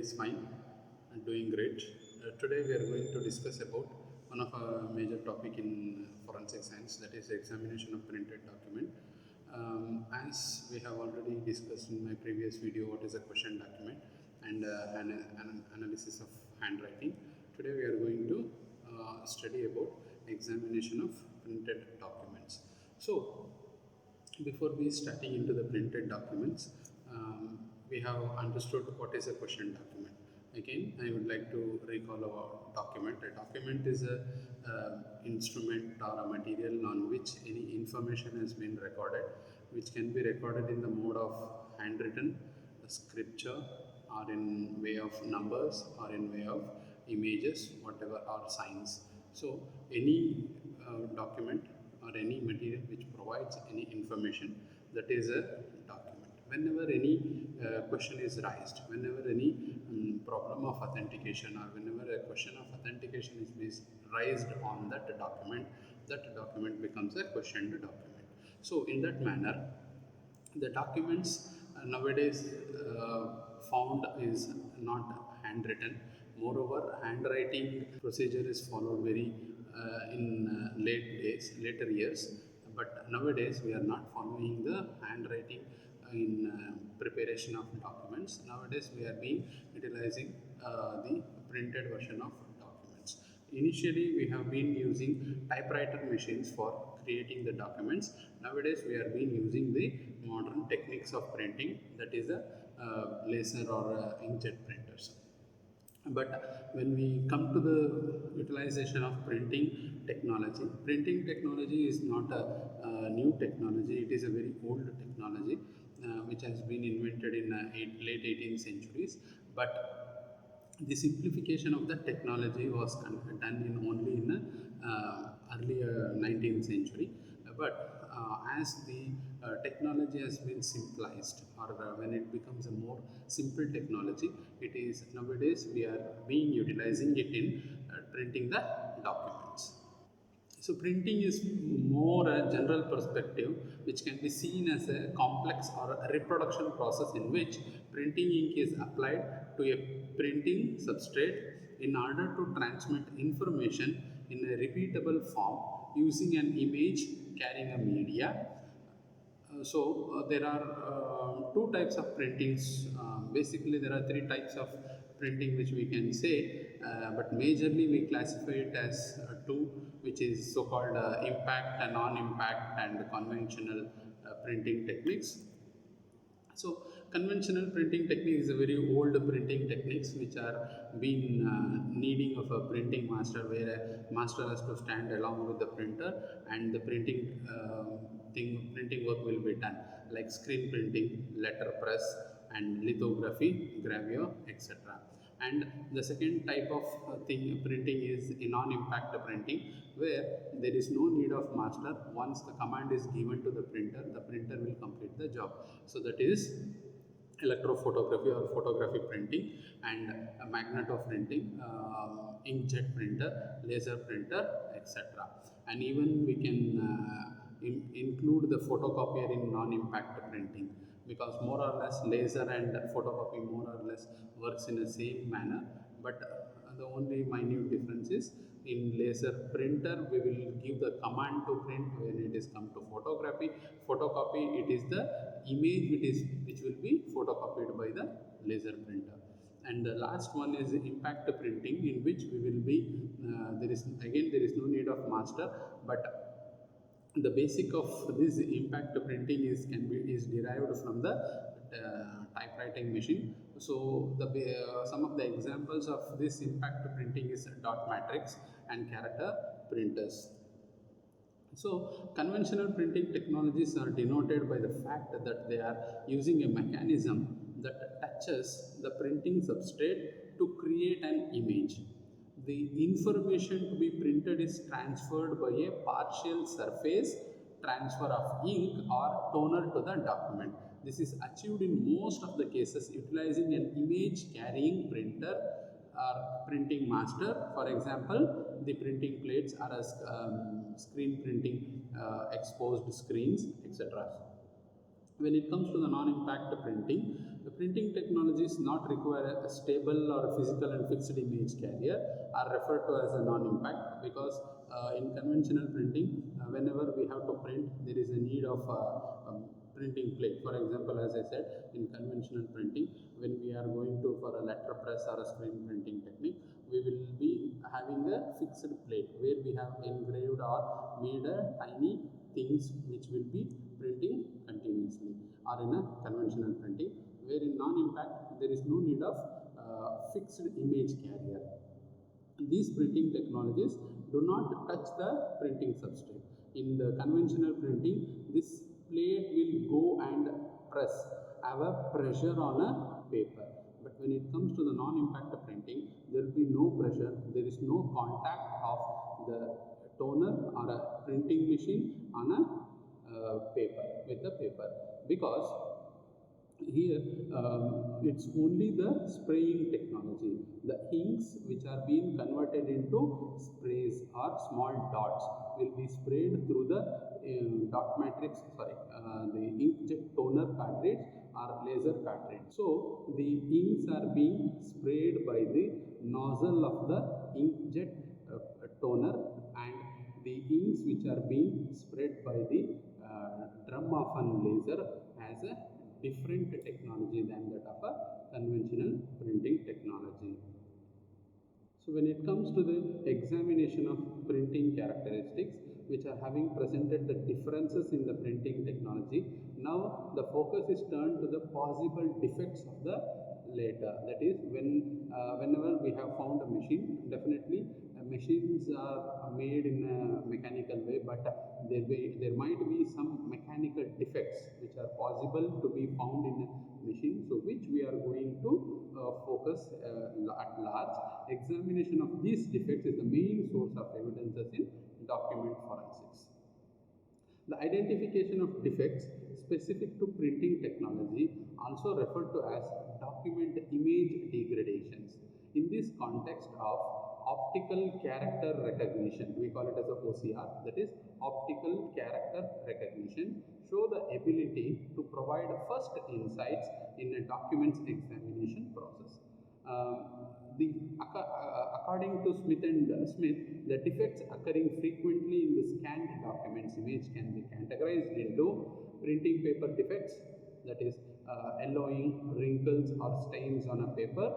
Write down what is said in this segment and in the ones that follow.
is fine and doing great. Today we are going to discuss about one of our major topic in forensic science, that is examination of printed document. As we have already discussed in my previous video what is a question document and an analysis of handwriting. Today we are going to study about examination of printed documents. So before we starting into the printed documents, we have understood what is a question document. Again, I would like to recall our document. A document is a instrument or a material on which any information has been recorded, which can be recorded in the mode of handwritten, scripture, or in way of numbers, or in way of images, whatever are signs. So any document or any material which provides any information, that is a document. Whenever any question is raised, whenever any problem of authentication or whenever a question of authentication is raised on that document becomes a questioned document. So in that manner, the documents nowadays found is not handwritten. Moreover, handwriting procedure is followed very in later years. But nowadays we are not following the handwriting in preparation of documents. Nowadays we are being utilizing the printed version of documents. Initially, we have been using typewriter machines for creating the documents. Nowadays, we are been using the modern techniques of printing, that is a laser or inkjet printers. But when we come to the utilization of printing technology is not a new technology. It is a very old technology which has been invented in late 18th centuries. But the simplification of the technology was done in only in the early 19th century. But as the technology has been simplified, or when it becomes a more simple technology, it is nowadays we are being utilizing it in printing the documents. So printing is more a general perspective which can be seen as a complex or a reproduction process in which printing ink is applied to a printing substrate in order to transmit information in a repeatable form using an image carrying a media. There are two types of printings. Basically, there are three types of printing which we can say, but majorly we classify it as two, which is so-called impact and non-impact and conventional printing techniques. So conventional printing technique is a very old printing techniques which are been needing of a printing master, where a master has to stand along with the printer and the printing work will be done, like screen printing, letterpress, and lithography, gravure, etc. And the second type of printing is non-impact printing, where there is no need of master. Once the command is given to the printer will complete the job. So that is electrophotography or photography printing, and magnetoprinting, inkjet printer, laser printer, etc. And even we can include the photocopier in non-impact printing, because more or less laser and photocopy more or less works in the same manner. But the only minute difference is, in laser printer we will give the command to print. When it is come to photocopy, it is the image which will be photocopied by the laser printer. And the last one is impact printing, in which we will be there is no need of master, but the basic of this impact printing is derived from the typewriting machine. So some of the examples of this impact printing is dot matrix and character printers. So conventional printing technologies are denoted by the fact that they are using a mechanism that touches the printing substrate to create an image. The information to be printed is transferred by a partial surface transfer of ink or toner to the document. This is achieved in most of the cases utilizing an image carrying printer or printing master. For example, the printing plates are as screen printing, exposed screens, etc. When it comes to the non-impact printing, The printing technologies not require a stable or physical and fixed image carrier are referred to as a non-impact, because in conventional printing, whenever we have to print, there is a need of printing plate. For example, as I said, in conventional printing, when we are going to for a letterpress or a screen printing technique, we will be having a fixed plate where we have engraved or made a tiny things which will be printing continuously. Or in a conventional printing, where in non-impact there is no need of fixed image carrier. These printing technologies do not touch the printing substrate. In the conventional printing, this plate will go and press, have a pressure on a paper. But when it comes to the non-impact printing, there will be no pressure, there is no contact of the toner or a printing machine on a paper, with the paper, because here it's only the spraying technology. The inks which are being converted into sprays or small dots will be sprayed through the dot matrix, the inkjet toner cartridge or laser cartridge. So the inks are being sprayed by the nozzle of the inkjet toner, and the inks which are being spread by the drum of a laser has a different technology than that of a conventional printing technology. So when it comes to the examination of printing characteristics which are having presented the differences in the printing technology, now the focus is turned to the possible defects of the later. That is, whenever we have found a machine, definitely machines are made in a mechanical way, but there might be some mechanical defects which are possible to be found in a machine, so which we are going to focus at large. Examination of these defects is the main source of evidences in document forensics. The identification of defects specific to printing technology, also referred to as document image degradations. In this context of optical character recognition, we call it as a OCR, that is optical character recognition, show the ability to provide first insights in a document's examination process. According to Smith and Smith, the defects occurring frequently in the scanned documents image can be categorized into printing paper defects, that is yellowing, wrinkles or stains on a paper.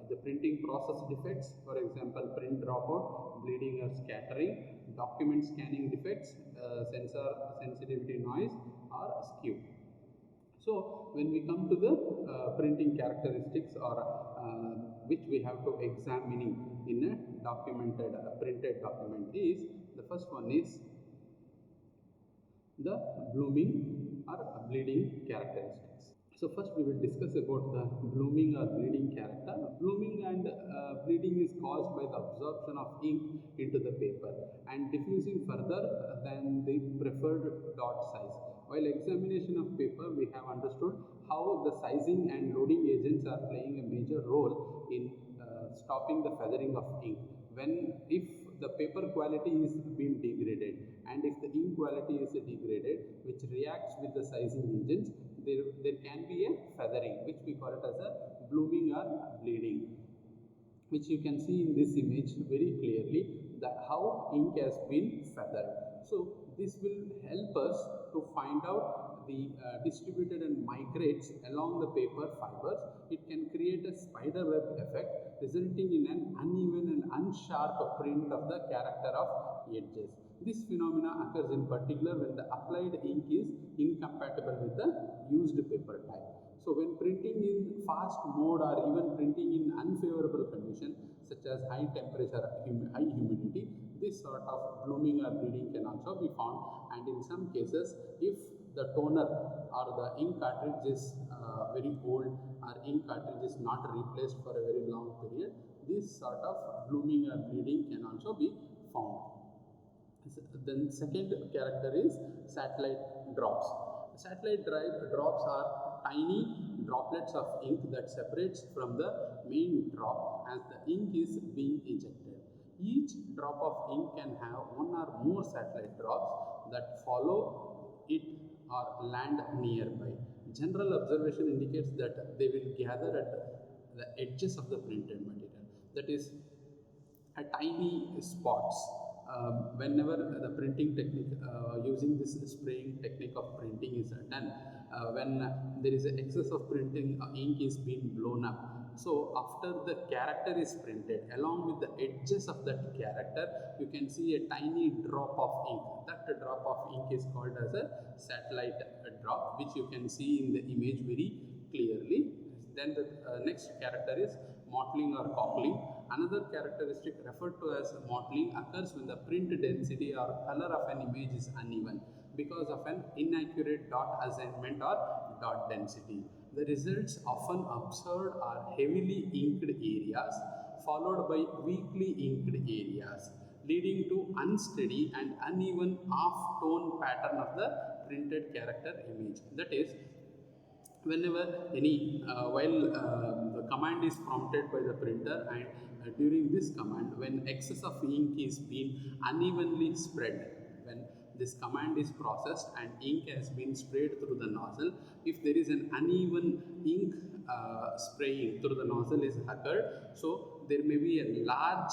The printing process defects, for example, print dropout, bleeding or scattering. Document scanning defects, sensor sensitivity noise or skew. So when we come to the printing characteristics, or which we have to examine in a documented printed document, is the first one is the blooming or bleeding characteristics. So first we will discuss about the blooming or bleeding character. Blooming and bleeding is caused by the absorption of ink into the paper and diffusing further than the preferred dot size. While examination of paper, we have understood how the sizing and loading agents are playing a major role in stopping the feathering of ink. If the paper quality is being degraded and if the ink quality is degraded, which reacts with the sizing agents, there can be a feathering, which we call it as a blooming or bleeding, which you can see in this image very clearly, that how ink has been feathered. So this will help us to find out the distributed and migrates along the paper fibers. It can create a spider web effect, resulting in an uneven and unsharp print of the character of edges. This phenomena occurs in particular when the applied ink is incompatible with the used paper type. So when printing in fast mode or even printing in unfavorable condition such as high temperature, high humidity, this sort of blooming or bleeding can also be found. And in some cases, if the toner or the ink cartridge is very old, or ink cartridge is not replaced for a very long period, this sort of blooming or bleeding can also be found. Then second character is satellite drops. Satellite drops are tiny droplets of ink that separates from the main drop as the ink is being ejected. Each drop of ink can have one or more satellite drops that follow it or land nearby. General observation indicates that they will gather at the edges of the printed material. That is, tiny spots. Whenever the printing technique, using this spraying technique of printing is done, when there is an excess of printing, ink is being blown up. So after the character is printed, along with the edges of that character, you can see a tiny drop of ink. That drop of ink is called as a satellite drop, which you can see in the image very clearly. Then the next character is mottling or cockling. Another characteristic referred to as mottling occurs when the print density or color of an image is uneven because of an inaccurate dot assignment or dot density. The results often observed are heavily inked areas followed by weakly inked areas, leading to unsteady and uneven off-tone pattern of the printed character image. That is, whenever any while the command is prompted by the printer, and during this command, when excess of ink is being unevenly spread, when this command is processed and ink has been sprayed through the nozzle, if there is an uneven ink spraying through the nozzle is occurred, so there may be a large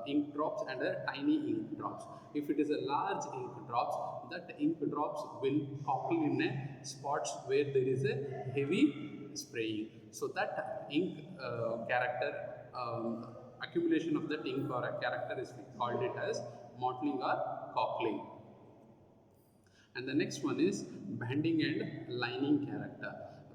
ink drops and a tiny ink drops. If it is a large ink drops, that ink drops will cockle in a spots where there is a heavy spraying. So that ink character accumulation of that ink or a character is, we called it as mottling or cockling. And the next one is banding and lining character.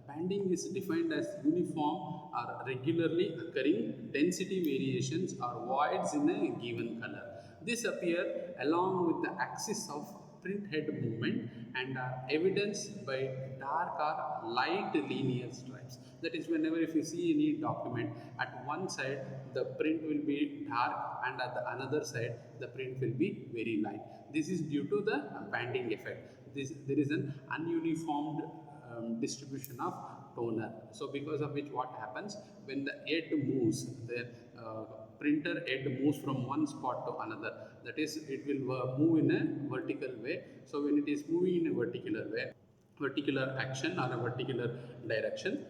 Banding is defined as uniform or regularly occurring density variations or voids in a given color. This appear along with the axis of print head movement and are evidenced by dark or light linear stripes. That is, whenever if you see any document, at one side the print will be dark and at the another side the print will be very light. This is due to the banding effect. There is an ununiformed distribution of toner. So because of which what happens, when the head moves, the printer head moves from one spot to another. That is, it will move in a vertical way. So when it is moving in a verticular action or a verticular direction,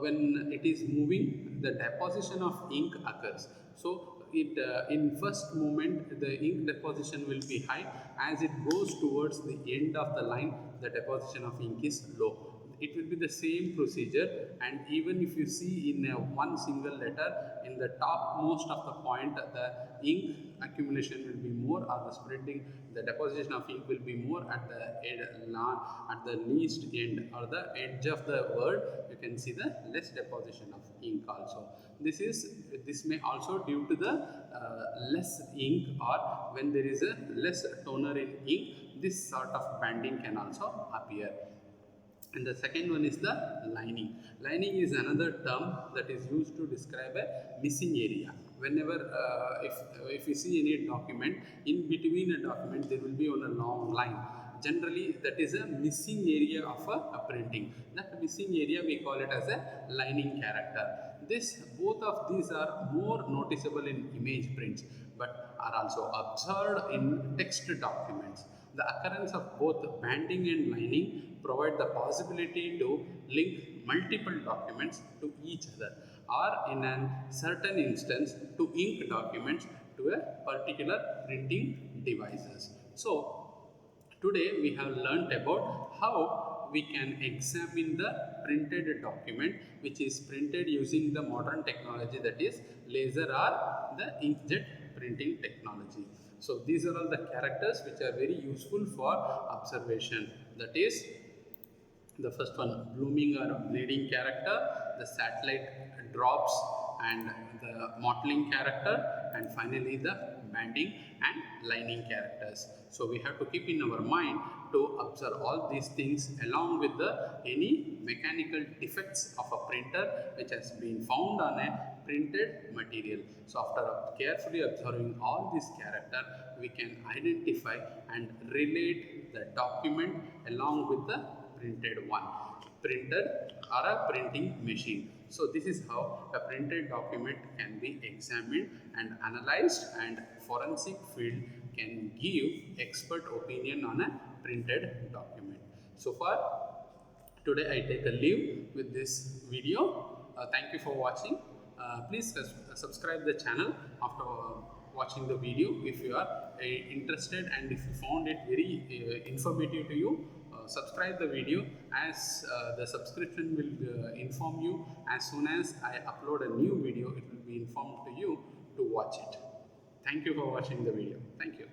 when it is moving, the deposition of ink occurs. So it in first moment the ink deposition will be high. As it goes towards the end of the line, the deposition of ink is low. It will be the same procedure, and even if you see in one single letter, in the top most of the point, the ink accumulation will be more, or the spreading, the deposition of ink will be more at the least end or the edge of the word. You can see the less deposition of ink also. This may also due to the less ink, or when there is a less toner in ink, this sort of banding can also appear. And the second one is the lining. Lining is another term that is used to describe a missing area. Whenever if you see any document, in between a document there will be on a long line. Generally that is a missing area of a printing. That missing area we call it as a lining character. Both of these are more noticeable in image prints, but are also observed in text documents. The occurrence of both banding and lining provide the possibility to link multiple documents to each other, or in a certain instance to ink documents to a particular printing devices. So today we have learnt about how we can examine the printed document which is printed using the modern technology, that is laser or the inkjet printing technology. So these are all the characters which are very useful for observation. That is, the first one, blooming or bleeding character, the satellite drops and the mottling character, and finally the banding and lining characters. So we have to keep in our mind to observe all these things along with any mechanical defects of a printer which has been found on a printed material. So after carefully observing all these characters, we can identify and relate the document along with the printed one, printer or a printing machine. So this is how a printed document can be examined and analyzed, and forensic field can give expert opinion on a printed document. So far Today I take a leave with this video. Thank you for watching. Please subscribe the channel after watching the video if you are interested, and if you found it very informative to you. Subscribe the video, as the subscription will inform you as soon as I upload a new video. It will be informed to you to watch it. Thank you for watching the video. Thank you.